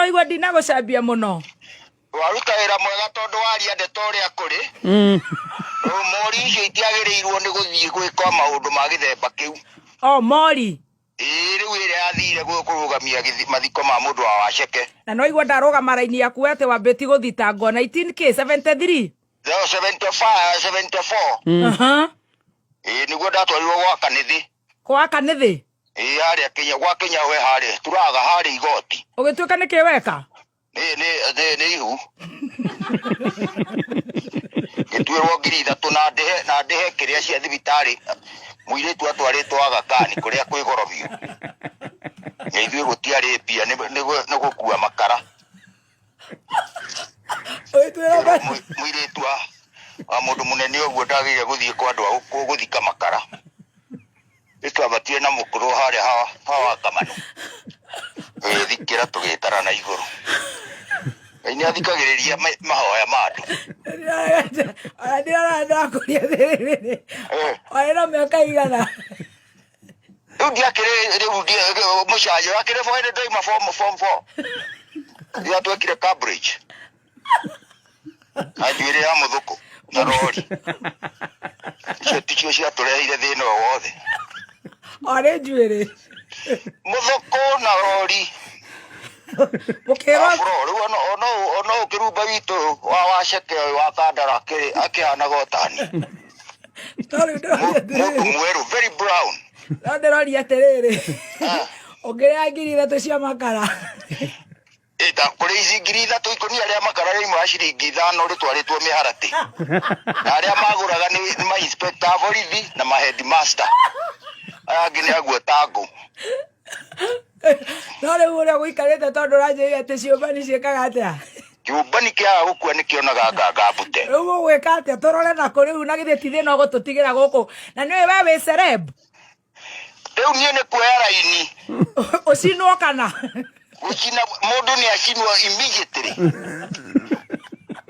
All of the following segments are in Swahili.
igwa ndinago cambia muno waruta wira mwega tondu waria ndeto uria kuri mori icio itiagiriirwo ni guthii gwika maundu ma githemba kiu mori riu ira yathire kurugamia mathiko ma mundu wa Waceke na no igwa ndarugama raini yaku ate wambeti guthitangwo 19k 73 74 niguo ndatwarirwo gwa kanithi haria Kenya gwa Kenya we haria turaga haria igoti ugituika niki weka ni ihu gituirwo ngiri 3 na ndehe kiria cia thibitari muiritu atwaritwo Aga Khan kuria kwi goro biu na ithuĩ gũtiarĩ mbia nĩ gũkua makara muiritu wa mũndũ mũnene ũguo ndagĩrĩire gũthiĩ kwa andũ a gũthika makara ĩtwabatire na mũkũrũ harĩa hawa Kamano thikĩra tũgĩtara na igũrũ nĩ athikagĩrĩria mahoya ma andũ ndĩrakũria thĩrĩ warĩ na mĩaka igana rĩu ndiakĩrĩ rĩu mũcanjũ akĩrĩ bwene ndoima form 4 rĩrĩa twekire Cambridge na njuĩrĩ ya mũthũkũ na rori icio ticio ciatũreheire thĩna o wothe arĩ njuĩrĩ mũthũkũ na rori mũkĩrwo rĩu ona ũkĩrumba witũ wa Waceke wa Kandara akĩhanaga ũtani mũndũ mwerũ very brown no ndĩroria atĩrĩrĩ ũngĩrĩa ngiri 3 cia makara kũrĩ ici ngiri 3 ikonia rĩa makara rĩmwe ya ciringi 5 rĩtwarĩtwo mĩharatĩ na arĩa magũraga nĩ ma inspector a borithi na ma headmaster aya angĩ nĩ aguo tango no rĩu ũrĩa gũikarĩte tondũ ũranjĩrĩria atĩ ciũmba nĩ ciĩkaga atĩa kĩũmba nĩ kĩaga gũkua nĩkĩonaga ngambute rĩu ũgwĩka atĩa tũrore nako rĩu na githĩ ti thĩna ũgũtũtigĩra gũkũ na nĩwe we wĩ celeb rĩu niĩ nĩ kuoya raini ũcinwo kana gũcina mũndũ nĩ acinwo immediately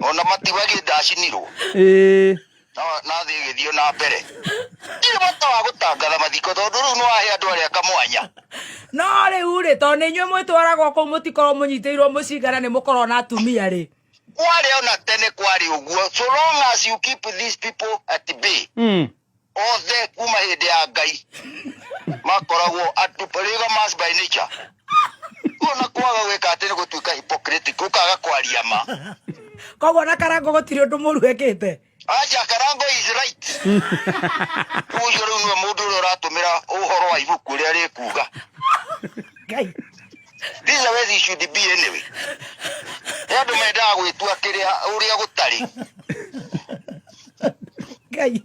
ona matibagie ndacinirwo na thĩ ĩgĩthiĩ na mbere ndirĩ bata wa gũtangatha mathiko tondũ rĩu nĩ wahe andũ arĩa kamwanya no rĩu rĩ tondũ nĩ inyuĩ mwĩtwaragwo kũu mũtikorwo mũnyitĩirwo mũcinga na nĩ mũkorwo na atumia rĩ kwarĩ ona tene kwarĩ ũguo so long as you keep these people at bay othe kuma hĩndĩ ya Ngai makoragwo polygamous by nature ona kwaga gwĩka atĩ nĩ gũtuĩka hypocritic ũkaga kwaria ma koguo na Karango gũtirĩ ũndũ mũru ekĩte acha Karango is right ũcio rĩu nĩwe mũndũ ũrĩa ũratũmĩra ũhoro wa ibuku ũrĩa rĩkuga Ngai this is the way they should be anyway andũ mendaga gwĩtua kĩrĩa ũrĩa gũtarĩ Ngai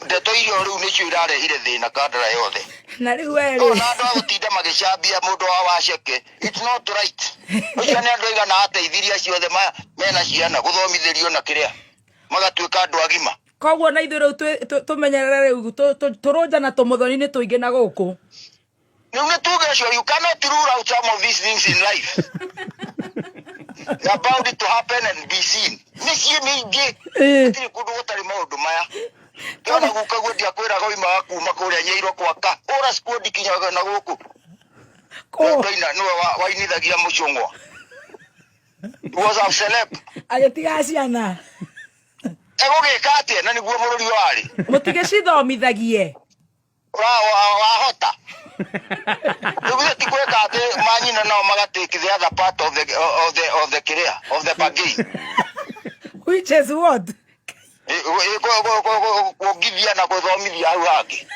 ndeto icio rĩu nĩcio irarehire thĩna Kandara yothe na rĩu we rĩ na andũ a gũtinda magĩcambia mũndũ wa Waceke it's not right ũcio nĩ andũ aigana ateithirie ciothe mena ciana gũthomithĩrio na kĩrĩa magatuĩka andũ agima koguo na ithuĩ rĩu tũmenyerere rĩu tũrũnja na tũmũthoni nĩ tũingĩ na gũkũ rĩu nĩ tuge cio you cannot rule out some of these things in life they're about to happen and be seen mĩciĩ mĩingĩ gũtirĩ kũndũ gũtarĩ maũndũ maya kĩona guka guo ndiakwĩraga oimaga kuma kũrĩa Nyairũ gwaka ũra squad kinyaga na gũkũ Ndoina nĩwe wainithagia mũcũng'wa was a celeb agĩtiga ciana egũgĩka atĩa na nĩguo bũrũri warĩ mũtigĩcithomithagie wahota rĩu ti kwĩka atĩ manyina nao magatake the other part of the career of the bargain which is what kũngithia na gũthomithia hau hangĩ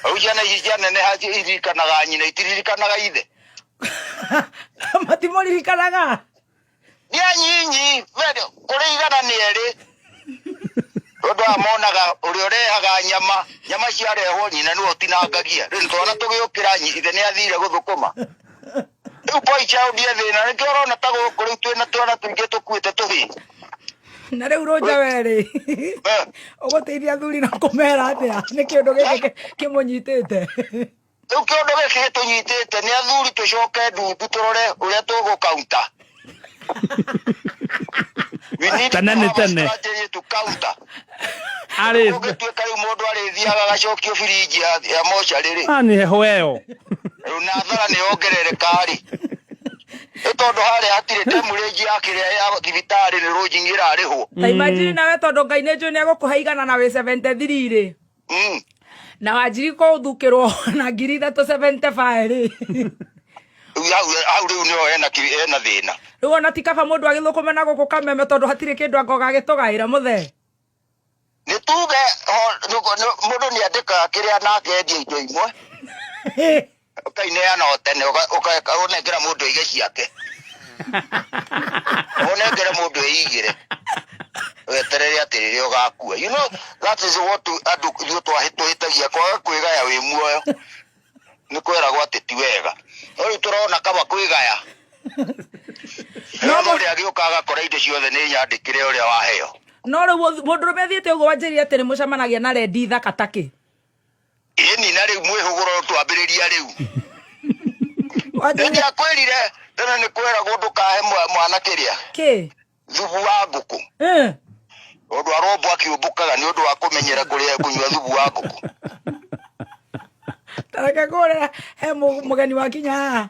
au ciana ici cianeneha iririkanaga nyina itiririkanaga ithe matimũririkanaga nĩ anyinyi kũrĩ igana nĩ erĩ tondũ amonaga ũrĩa ũrehaga nyama ciarehwo nyina nĩwe ũtinangagia rĩu twana tũgĩũkĩra ithe nĩ athire gũthũkũma rĩu boy child thĩna nĩkĩo ũrona ta gũkũ rĩu twĩna twana tũingĩ tũkuĩte tũhĩ na rĩu Rũnja werĩ ũgũteithia athuri na kũmera atĩa nĩ kĩũndũ gĩkĩ kĩmũnyitĩte rĩu kĩũndũ gĩkĩ gĩtũnyitĩte nĩ athuri tũcoke ndundu tũrore ũrĩa tũgũkaunta We need to have a strategy to counter. Ari Ũgĩtuĩka rĩu mũndũ arĩthiaga agacokio birinji ya mocarĩ-rĩ. Ani heho ĩyo. Rĩu nathara nĩyongerereka-rĩ. Nĩ tondũ harĩa hatirĩ temurenji ya kĩrĩa ya thibitarĩ nĩ rũnji ĩrarĩhwo. Ta imagine nawe tondũ Ngai nĩ njũĩ nĩegũkũhe igana na wĩ 73-rĩ. Na Wanjiri kũthukĩrwo na 375-rĩ. Hau rĩu nĩho hena thĩna. Rĩu ona ti kaba mũndũ agĩthũkũme na gũkũ Kameme tondũ hatirĩ kĩndũ akoga gĩtũgaĩra mũthee. Nĩ tuge mũndũ nĩandĩkaga kĩrĩa nake endia indo imwe. Ũkaineana o tene ũnengera mũndũ ige ciake. Ũnengere mũndũ eigire. Weterere atĩ rĩrĩa ũgakua. You know, that is what andũ twahĩtũhĩtagia kwaga kwĩgaya wĩ muoyo. Nĩ kwĩragwo atĩ ti wega. Rĩu tũrona kaba kwĩgaya. No mũndũ agĩũka agakora indo ciothe nĩ nyandĩkire ũrĩa waheo. No rĩu mũndũrũme athiĩte ũguo wanjĩrire atĩ nĩmũcemanagia na rendi thaka takĩ. Ĩni na rĩu mwĩhũgũro twambĩrĩria rĩu. Nĩndiakwĩrire tene nĩ kwĩragwo ndũkahe mwana kĩrĩa. Kĩ? Thubu wa ngũkũ. Ũndũ arombo akĩũmbũkaga nĩ ũndũ wa kũmenyera kũnyua thubu wa ngũkũ. Tareke kũrĩa he mũgeni wa kinya haha.